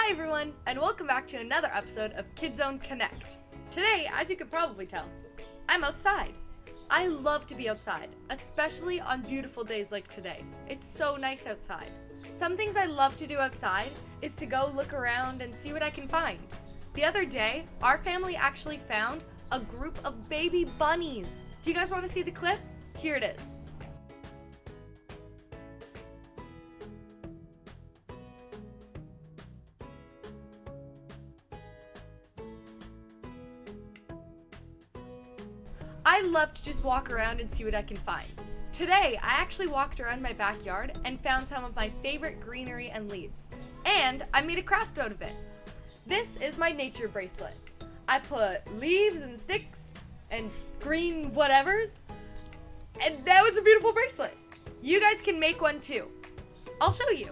Hi everyone, and welcome back to another episode of Kidzone Konnect. Today, as you could probably tell, I'm outside. I love to be outside, especially on beautiful days like today. It's so nice outside. Some things I love to do outside is to go look around and see what I can find. The other day, our family actually found a group of baby bunnies. Do you guys want to see the clip? Here it is. I love to just walk around and see what I can find. Today, I actually walked around my backyard and found some of my favorite greenery and leaves. And I made a craft out of it. This is my nature bracelet. I put leaves and sticks and green whatevers, and now it's a beautiful bracelet. You guys can make one too. I'll show you.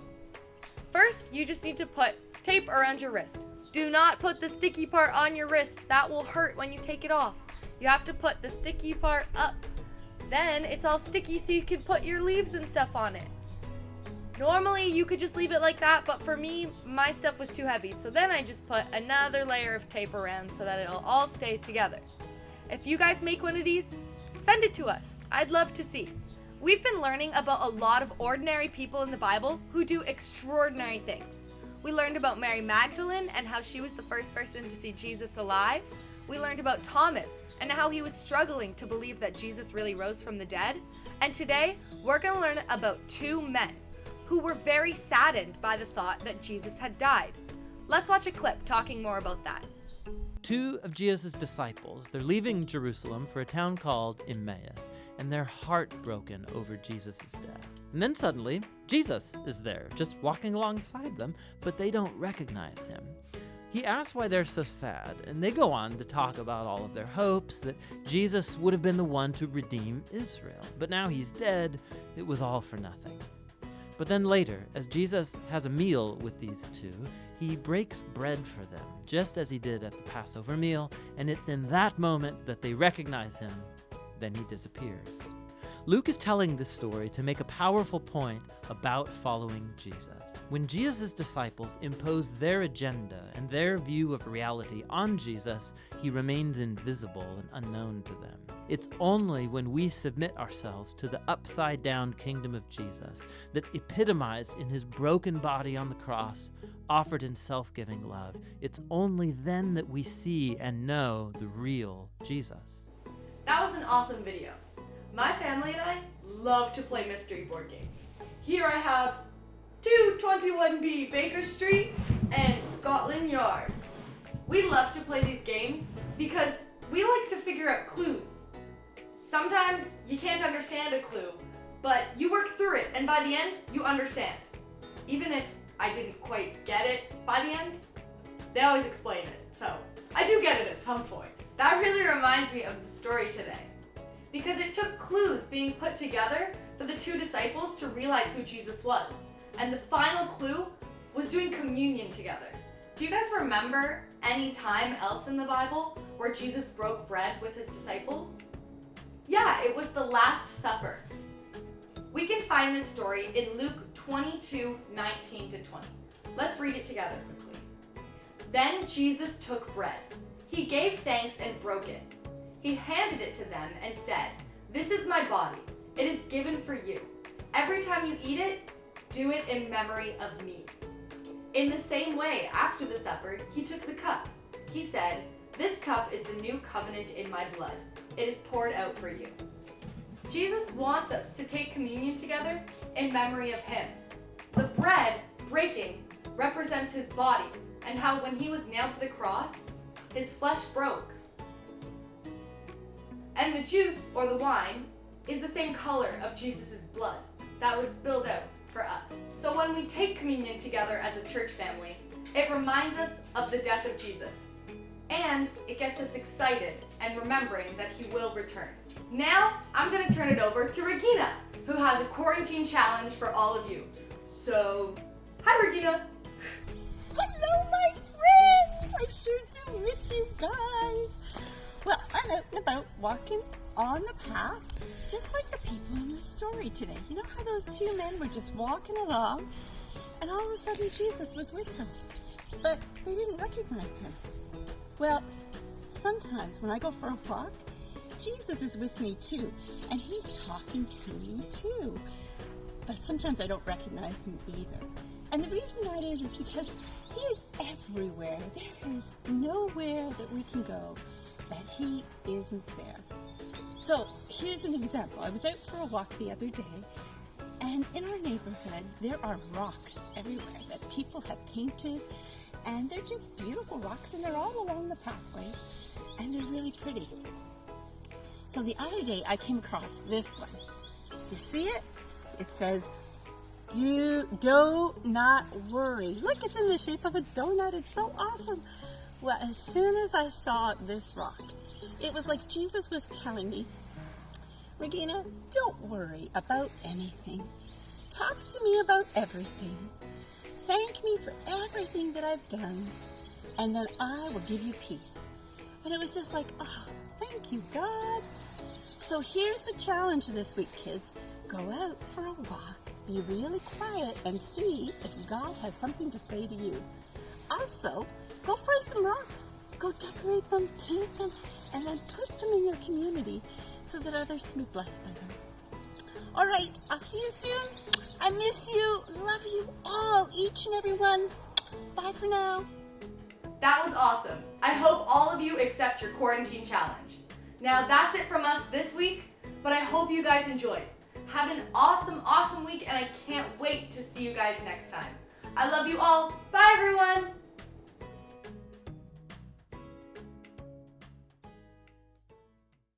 First, you just need to put tape around your wrist. Do not put the sticky part on your wrist. That will hurt when you take it off. You have to put the sticky part up. Then it's all sticky so you can put your leaves and stuff on it. Normally you could just leave it like that, but for me, my stuff was too heavy. So then I just put another layer of tape around so that it'll all stay together. If you guys make one of these, send it to us. I'd love to see. We've been learning about a lot of ordinary people in the Bible who do extraordinary things. We learned about Mary Magdalene and how she was the first person to see Jesus alive. We learned about Thomas and how he was struggling to believe that Jesus really rose from the dead. And today, we're going to learn about two men who were very saddened by the thought that Jesus had died. Let's watch a clip talking more about that. Two of Jesus' disciples, they're leaving Jerusalem for a town called Emmaus, and they're heartbroken over Jesus' death. And then suddenly, Jesus is there, just walking alongside them, but they don't recognize him. He asks why they're so sad, and they go on to talk about all of their hopes, that Jesus would have been the one to redeem Israel. But now he's dead, it was all for nothing. But then later, as Jesus has a meal with these two, he breaks bread for them, just as he did at the Passover meal, and it's in that moment that they recognize him. Then he disappears. Luke is telling this story to make a powerful point about following Jesus. When Jesus' disciples impose their agenda and their view of reality on Jesus, he remains invisible and unknown to them. It's only when we submit ourselves to the upside-down kingdom of Jesus, that epitomized in his broken body on the cross, offered in self-giving love, it's only then that we see and know the real Jesus. That was an awesome video. My family and I love to play mystery board games. Here I have 221B Baker Street and Scotland Yard. We love to play these games because we like to figure out clues. Sometimes you can't understand a clue, but you work through it and by the end, you understand. Even if I didn't quite get it by the end, they always explain it, so I do get it at some point. That really reminds me of the story today, because it took clues being put together for the two disciples to realize who Jesus was. And the final clue was doing communion together. Do you guys remember any time else in the Bible where Jesus broke bread with his disciples? Yeah, it was the Last Supper. We can find this story in Luke 22:19-20. Let's read it together quickly. Then Jesus took bread. He gave thanks and broke it. He handed it to them and said, "This is my body. It is given for you. Every time you eat it, do it in memory of me." In the same way, after the supper, he took the cup. He said, "This cup is the new covenant in my blood. It is poured out for you." Jesus wants us to take communion together in memory of him. The bread breaking represents his body and how when he was nailed to the cross, his flesh broke. And the juice, or the wine, is the same color of Jesus' blood that was spilled out for us. So when we take communion together as a church family, it reminds us of the death of Jesus. And it gets us excited and remembering that he will return. Now, I'm going to turn it over to Regina, who has a quarantine challenge for all of you. So, hi Regina! Hello, my friends! I sure do miss you guys. Well, I'm out and about walking on the path, just like the people in the story today. You know how those two men were just walking along, and all of a sudden Jesus was with them. but they didn't recognize him. Well, sometimes when I go for a walk, Jesus is with me too, and he's talking to me too. But sometimes I don't recognize him either. And the reason that is because he is everywhere. There is nowhere that we can go that he isn't there. So here's an example. I was out for a walk the other day, and in our neighborhood, there are rocks everywhere that people have painted, and they're just beautiful rocks, and they're all along the pathways, and they're really pretty. So the other day, I came across this one. Do you see it? It says, do not worry. Look, it's in the shape of a donut. It's so awesome. Well, as soon as I saw this rock, it was like Jesus was telling me, Regina, don't worry about anything. Talk to me about everything. Thank me for everything that I've done, and then I will give you peace. And it was just like, oh, thank you, God. So here's the challenge this week, kids. Go out for a walk, be really quiet, and see if God has something to say to you. Also, go find some rocks. Go decorate them, paint them, and then put them in your community so that others can be blessed by them. All right, I'll see you soon. I miss you. Love you all, each and every one. Bye for now. That was awesome. I hope all of you accept your quarantine challenge. Now that's it from us this week, but I hope you guys enjoyed. Have an awesome, awesome week, and I can't wait to see you guys next time. I love you all. Bye, everyone.